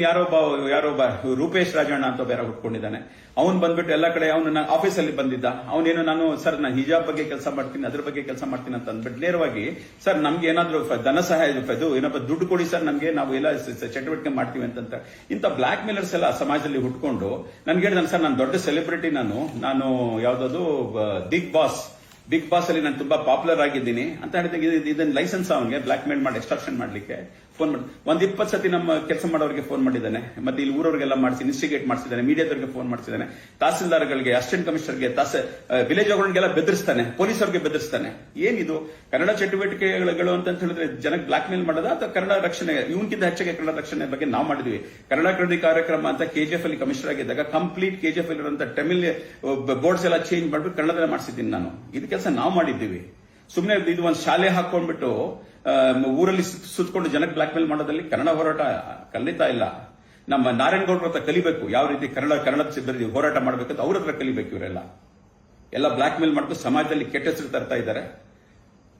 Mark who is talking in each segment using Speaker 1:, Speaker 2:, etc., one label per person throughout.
Speaker 1: ಯಾರೊಬ್ಬ ರೂಪೇಶ್ ರಾಜಣ್ಣ ಅಂತ ಬೇರೆ ಹುಟ್ಕೊಂಡಿದ್ದಾನೆ. ಅವ್ನು ಬಂದ್ಬಿಟ್ಟು ಎಲ್ಲ ಕಡೆ ಅವನು ನನ್ನ ಆಫೀಸಲ್ಲಿ ಬಂದಿದ್ದ. ಅವನೇನು ನಾನು ಸರ್ ನಾನು ಹಿಜಾಬ್ ಬಗ್ಗೆ ಕೆಲಸ ಮಾಡ್ತೀನಿ, ಅದ್ರ ಬಗ್ಗೆ ಕೆಲಸ ಮಾಡ್ತೀನಿ ಅಂತ ಅಂದ್ಬಿಟ್ಟು ನೇರವಾಗಿ ಸರ್ ನಮ್ಗೆ ಏನಾದ್ರು ಧನ ಸಹಾಯ ಏನಪ್ಪ ದುಡ್ಡು ಕೊಡಿ ಸರ್ ನಮ್ಗೆ, ನಾವು ಎಲ್ಲ ಚಟುವಟಿಕೆ ಮಾಡ್ತೀವಿ ಅಂತ ಇಂಥ ಬ್ಲಾಕ್ ಮೇಲರ್ಸ್ ಎಲ್ಲ ಸಮಾಜದಲ್ಲಿ ಹುಟ್ಕೊಂಡು ನನ್ಗೆ ಹೇಳಿದಾನೆ ಸರ್ ನಾನು ದೊಡ್ಡ ಸೆಲೆಬ್ರಿಟಿ, ನಾನು ಯಾವ್ದದು ಬಿಗ್ ಬಾಸ್ ಅಲ್ಲಿ ನಾನು ತುಂಬಾ ಪಾಪ್ಯುಲರ್ ಆಗಿದ್ದೀನಿ ಅಂತ ಹೇಳಿದಾಗ ಇದನ್ನ ಲೈಸೆನ್ಸ್ ಅವನಿಗೆ ಬ್ಲಾಕ್ ಮೇಲ್ ಮಾಡಿ ಎಕ್ಸ್ಟ್ರಾಕ್ಷನ್ ಮಾಡ್ಲಿಕ್ಕೆ ಫೋನ್ ಮಾಡಿ 20 ಸತಿ ನಮ್ಮ ಕೆಲಸ ಮಾಡೋರಿಗೆ ಫೋನ್ ಮಾಡಿದ್ದಾನೆ. ಮತ್ತೆ ಇಲ್ಲಿ ಊರವರಿಗೆಲ್ಲ ಮಾಡಿಸಿ ಇನ್ಸ್ಟಿಗೇಟ್ ಮಾಡಿಸಿದ್ದಾನೆ, ಮೀಡಿಯಾದವರಿಗೆ ಫೋನ್ ಮಾಡಿಸಿದ್ದಾನೆ, ತಹಸೀಲ್ದಾರ್ಗಳಿಗೆ, ಅಸಿಸ್ಟೆಂಟ್ ಕಮಿಷನರ್ಗೆ, ವಿಲೇಜ್ ಗಳಿಗೆಲ್ಲ ಬೆದರಿಸ್ತಾನೆ, ಪೊಲೀಸರಿಗೆ ಬೆದರಿಸ್ತಾನೆ. ಏನಿದು ಕನ್ನಡ ಚಟುವಟಿಕೆಗಳು ಅಂತ ಹೇಳಿದ್ರೆ ಜನಕ್ಕೆ ಬ್ಲಾಕ್ ಮೇಲ್ ಮಾಡೋದ ಅಥವಾ ಕನ್ನಡ ರಕ್ಷಣೆ? ಇವನ್ಕಿಂತ ಹೆಚ್ಚಾಗಿ ಕನ್ನಡ ರಕ್ಷಣೆ ಬಗ್ಗೆ ನಾವು ಮಾಡಿದ್ವಿ. ಕನ್ನಡ ಕ್ರಾಂತಿ ಕಾರ್ಯಕ್ರಮ ಅಂತ ಕೆಜಿಎಫ್ ಅಲ್ಲಿ ಕಮಿಷನರ್ ಆಗಿದ್ದಾಗ ಕಂಪ್ಲೀಟ್ ಕೆಜಿಎಫ್ ಅಲ್ಲಿ ಇರುವಂತಹ ತಮಿಳ್ ಬೋರ್ಡ್ಸ್ ಎಲ್ಲ ಚೇಂಜ್ ಮಾಡ್ಬಿಟ್ಟು ಕನ್ನಡದಲ್ಲಿ ಮಾಡಿಸಿದ್ದೀನಿ ನಾನು. ಇದು ಕೆಲಸ ನಾವು ಮಾಡಿದ್ದೀವಿ. ಸುಮ್ಮನೆ ಇದು ಒಂದು ಶಾಲೆ ಹಾಕೊಂಡ್ಬಿಟ್ಟು ಊರಲ್ಲಿ ಸುತ್ತಕೊಂಡು ಜನಕ್ಕೆ ಬ್ಲಾಕ್ ಮೇಲ್ ಮಾಡೋದಲ್ಲಿ ಕನ್ನಡ ಹೋರಾಟ ಕಲಿತಾ ಇಲ್ಲ. ನಮ್ಮ ನಾರಾಯಣಗೌಡರ ಹತ್ರ ಕಲಿಬೇಕು, ಯಾವ ರೀತಿ ಕನ್ನಡ ಸಿಬ್ಬಂದಿ ಹೋರಾಟ ಮಾಡಬೇಕಂತ ಅವ್ರ ಹತ್ರ ಕಲಿಬೇಕು. ಇವರೆಲ್ಲ ಬ್ಲಾಕ್ ಮೇಲ್ ಮಾಡ್ಕೊಂಡು ಸಮಾಜದಲ್ಲಿ ಕೆಟ್ಟ ಹೆಸರು ತರ್ತಾ ಇದ್ದಾರೆ.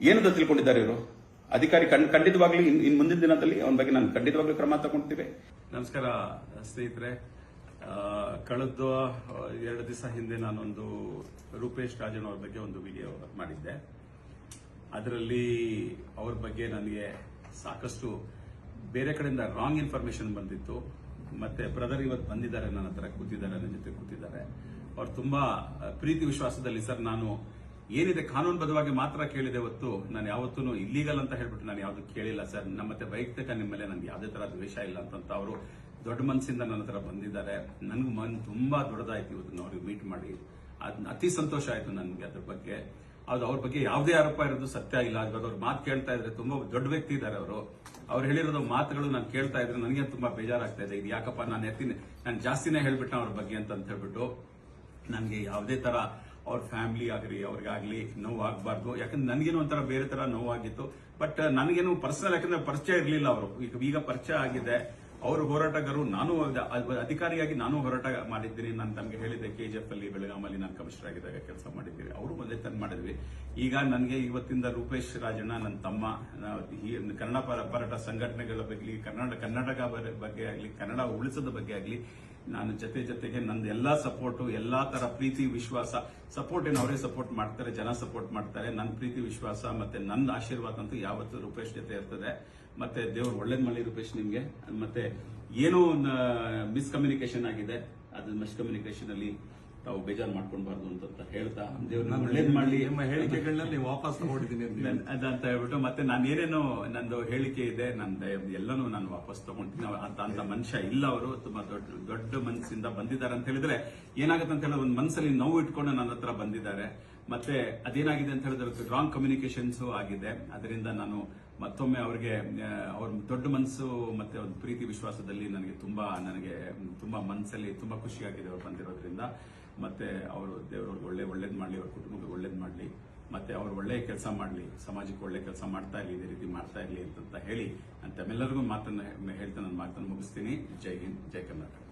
Speaker 1: ಏನಂತ ತಿಳ್ಕೊಂಡಿದ್ದಾರೆ ಇವರು ಅಧಿಕಾರಿ? ಖಂಡಿತವಾಗ್ಲೂ ಇನ್ ಮುಂದಿನ ದಿನದಲ್ಲಿ ಅವನ ಬಗ್ಗೆ ನಾನು ಖಂಡಿತವಾಗ್ಲೂ ಕ್ರಮ ತಗೊಂಡಿದ್ದೇವೆ.
Speaker 2: ನಮಸ್ಕಾರ ಸ್ನೇಹಿತರೆ, ಕಳೆದ 2 ದಿವಸ ಹಿಂದೆ ನಾನೊಂದು ರೂಪೇಶ್ ರಾಜನ್ ಅವ್ರ ಬಗ್ಗೆ ಒಂದು ವಿಡಿಯೋ ಮಾಡಿದ್ದೆ. ಅದರಲ್ಲಿ ಅವ್ರ ಬಗ್ಗೆ ನನಗೆ ಸಾಕಷ್ಟು ಬೇರೆ ಕಡೆಯಿಂದ ರಾಂಗ್ ಇನ್ಫಾರ್ಮೇಶನ್ ಬಂದಿತ್ತು. ಮತ್ತೆ ಬ್ರದರ್ ಇವತ್ತು ಬಂದಿದ್ದಾರೆ, ನನ್ನ ಹತ್ರ ಕೂತಿದ್ದಾರೆ, ನನ್ನ ಜೊತೆ ಕೂತಿದ್ದಾರೆ. ಅವ್ರು ತುಂಬಾ ಪ್ರೀತಿ ವಿಶ್ವಾಸದಲ್ಲಿ ಸರ್ ನಾನು ಏನಿದೆ ಕಾನೂನುಬದ್ಧವಾಗಿ ಮಾತ್ರ ಕೇಳಿದೆ ಹೊತ್ತು ನಾನು ಯಾವತ್ತೂ ಇಲ್ಲೀಗಲ್ ಅಂತ ಹೇಳ್ಬಿಟ್ಟು ನಾನು ಯಾವ್ದು ಕೇಳಿಲ್ಲ ಸರ್. ಮತ್ತೆ ವೈಯಕ್ತಿಕ ನಿಮ್ಮ ಮೇಲೆ ನನಗೆ ಯಾವುದೇ ತರ ದ್ವೇಷ ಇಲ್ಲ ಅಂತ ಅವರು ದೊಡ್ಡ ಮನಸ್ಸಿಂದ ನನ್ನ ಹತ್ರ ಬಂದಿದ್ದಾರೆ. ನನಗೂ ತುಂಬಾ ದೊಡ್ಡದಾಯ್ತು ಇವತ್ತು ಅವ್ರಿಗೆ ಮೀಟ್ ಮಾಡಿ. ಅತಿ ಸಂತೋಷ ಆಯ್ತು ನನಗೆ ಅದ್ರ ಬಗ್ಗೆ. ಅದು ಅವ್ರ ಬಗ್ಗೆ ಯಾವುದೇ ಆರೋಪ ಇರೋದು ಸತ್ಯ ಇಲ್ಲ. ಅವ್ರ ಮಾತು ಕೇಳ್ತಾ ಇದ್ರೆ ತುಂಬಾ ದೊಡ್ಡ ವ್ಯಕ್ತಿ ಇದ್ದಾರೆ ಅವ್ರು ಹೇಳಿರೋದು ಮಾತುಗಳು ನಾನು ಕೇಳ್ತಾ ಇದ್ರೆ ನನಗೆ ತುಂಬಾ ಬೇಜಾರಾಗ್ತಾ ಇದೆ. ಇದು ಯಾಕಪ್ಪ ನಾನು ಜಾಸ್ತಿನೇ ಹೇಳ್ಬಿಟ್ಟೆ ಅವ್ರ ಬಗ್ಗೆ ಅಂತ ಹೇಳ್ಬಿಟ್ಟು ನನಗೆ ಯಾವುದೇ ತರ ಅವ್ರ ಫ್ಯಾಮಿಲಿ ಆಗ್ಲಿ ಅವ್ರಿಗಾಗ್ಲಿ ನೋವು ಆಗ್ಬಾರ್ದು. ಯಾಕಂದ್ರೆ ನನಗೇನು ಒಂಥರ ಬೇರೆ ತರ ನೋವಾಗಿತ್ತು. ಬಟ್ ನನಗೇನು ಪರ್ಸನಲ್ ಯಾಕಂದ್ರೆ ಪರಿಚಯ ಇರಲಿಲ್ಲ ಅವರು. ಈಗ ಪರಿಚಯ ಆಗಿದೆ. ಅವರು ಹೋರಾಟಗಾರರು, ನಾನು ಅಧಿಕಾರಿಯಾಗಿ ನಾನು ಹೋರಾಟ ಮಾಡಿದ್ದೀನಿ. ನಾನು ತಮಗೆ ಹೇಳಿದ್ದೆ ಕೆಜಿಎಫ್ ಅಲ್ಲಿ ಬೆಳಗಾಮಲ್ಲಿ ನಾನು ಕಮಿಷನರ್ ಆಗಿದ್ದಾಗ ಕೆಲಸ ಮಾಡಿದ್ದೀವಿ. ಅವರು ಮೊದಲೇ ತಂದು ಮಾಡಿದ್ವಿ. ಈಗ ನನಗೆ ಇವತ್ತಿಂದ ರೂಪೇಶ್ ರಾಜಣ್ಣ ನನ್ನ ತಮ್ಮ, ಕನ್ನಡ ಹೋರಾಟ ಸಂಘಟನೆಗಳ ಬಗ್ಗೆ, ಕರ್ನಾಟಕ ಬಗ್ಗೆ ಆಗಲಿ, ಕನ್ನಡ ಉಳಿಸೋದ ಬಗ್ಗೆ ಆಗಲಿ ನಾನು ಜೊತೆಗೆ ನಂದು ಎಲ್ಲಾ ಸಪೋರ್ಟು, ಎಲ್ಲಾ ತರ ಪ್ರೀತಿ ವಿಶ್ವಾಸ ಸಪೋರ್ಟ್ ಏನು ಅವರೇ ಸಪೋರ್ಟ್ ಮಾಡ್ತಾರೆ, ಜನ ಸಪೋರ್ಟ್ ಮಾಡ್ತಾರೆ. ನನ್ನ ಪ್ರೀತಿ ವಿಶ್ವಾಸ ಮತ್ತೆ ನನ್ನ ಆಶೀರ್ವಾದ ಅಂತೂ ಯಾವತ್ತೂ ರೂಪೇಶ್ ಜೊತೆ ಇರ್ತದೆ. ಮತ್ತೆ ದೇವ್ರು ಒಳ್ಳೇದ್ ಮಾಡಿ ರೂಪೇಶ್ ನಿಮ್ಗೆ. ಮತ್ತೆ ಏನೋ ಮಿಸ್ಕಮ್ಯುನಿಕೇಶನ್ ಆಗಿದೆ, ಅದು ಮಿಸ್ಕಮ್ಯುನಿಕೇಶನ್ ಅಲ್ಲಿ ತಾವು ಬೇಜಾರು ಮಾಡ್ಕೊಳ್ಬಾರ್ದು ಅಂತ ಹೇಳ್ತಾ ದೇವ್ರನ್ನ ಒಳ್ಳೇದ್ ಮಾಡ್ಲಿ.
Speaker 3: ನಿಮ್ಮ ಹೇಳಿಕೆಗಳನ್ನ ವಾಪಸ್ ತಗೊಂಡಿದ್ದೀನಿ
Speaker 2: ಅದಂತ ಹೇಳ್ಬಿಟ್ಟು ಮತ್ತೆ ನಾನು ಏನೇನೋ ನಂದು ಹೇಳಿಕೆ ಇದೆ ಎಲ್ಲನೂ ನಾನು ವಾಪಸ್ ತಗೊಂಡಿದ್ದೀನಿ. ಅಂತ ಮನುಷ್ಯ ಇಲ್ಲ. ಅವರು ತುಂಬಾ ದೊಡ್ಡ ಮನಸ್ಸಿಂದ ಬಂದಿದ್ದಾರೆ ಅಂತ ಹೇಳಿದ್ರೆ ಏನಾಗುತ್ತೆ ಅಂತ ಹೇಳಿದ್ರೆ ಒಂದು ಮನಸ್ಸಲ್ಲಿ ನೋವು ಇಟ್ಕೊಂಡು ನನ್ನ ಹತ್ರ ಬಂದಿದ್ದಾರೆ. ಮತ್ತೆ ಅದೇನಾಗಿದೆ ಅಂತ ಹೇಳಿದ್ರೆ ರಾಂಗ್ ಕಮ್ಯುನಿಕೇಶನ್ಸ್ ಆಗಿದೆ. ಅದರಿಂದ ನಾನು ಮತ್ತೊಮ್ಮೆ ಅವ್ರಿಗೆ ಅವ್ರ ದೊಡ್ಡ ಮನಸ್ಸು ಮತ್ತೆ ಒಂದು ಪ್ರೀತಿ ವಿಶ್ವಾಸದಲ್ಲಿ ನನಗೆ ತುಂಬಾ ಮನಸ್ಸಲ್ಲಿ ತುಂಬಾ ಖುಷಿಯಾಗಿದೆ ಅವ್ರು ಬಂದಿರೋದ್ರಿಂದ. ಮತ್ತೆ ಅವರು ದೇವರವ್ರಿಗೆ ಒಳ್ಳೇದ್ ಮಾಡ್ಲಿ, ಅವ್ರ ಕುಟುಂಬಕ್ಕೆ ಒಳ್ಳೇದ್ ಮಾಡ್ಲಿ, ಮತ್ತೆ ಅವ್ರು ಒಳ್ಳೆ ಕೆಲಸ ಮಾಡ್ಲಿ, ಸಮಾಜಕ್ಕೆ ಒಳ್ಳೆ ಕೆಲಸ ಮಾಡ್ತಾ ಇರ್ಲಿ, ಇದೇ ರೀತಿ ಮಾಡ್ತಾ ಇರ್ಲಿ ಅಂತ ಹೇಳಿ ನಾನು ತಮ್ಮೆಲ್ಲರಿಗೂ ಮಾತನ್ನ ಹೇಳ್ತಾ ನನ್ನ ಮಾತನ್ನು ಮುಗಿಸ್ತೀನಿ. ಜೈ ಹಿಂದ್, ಜೈ ಕರ್ನಾಟಕ.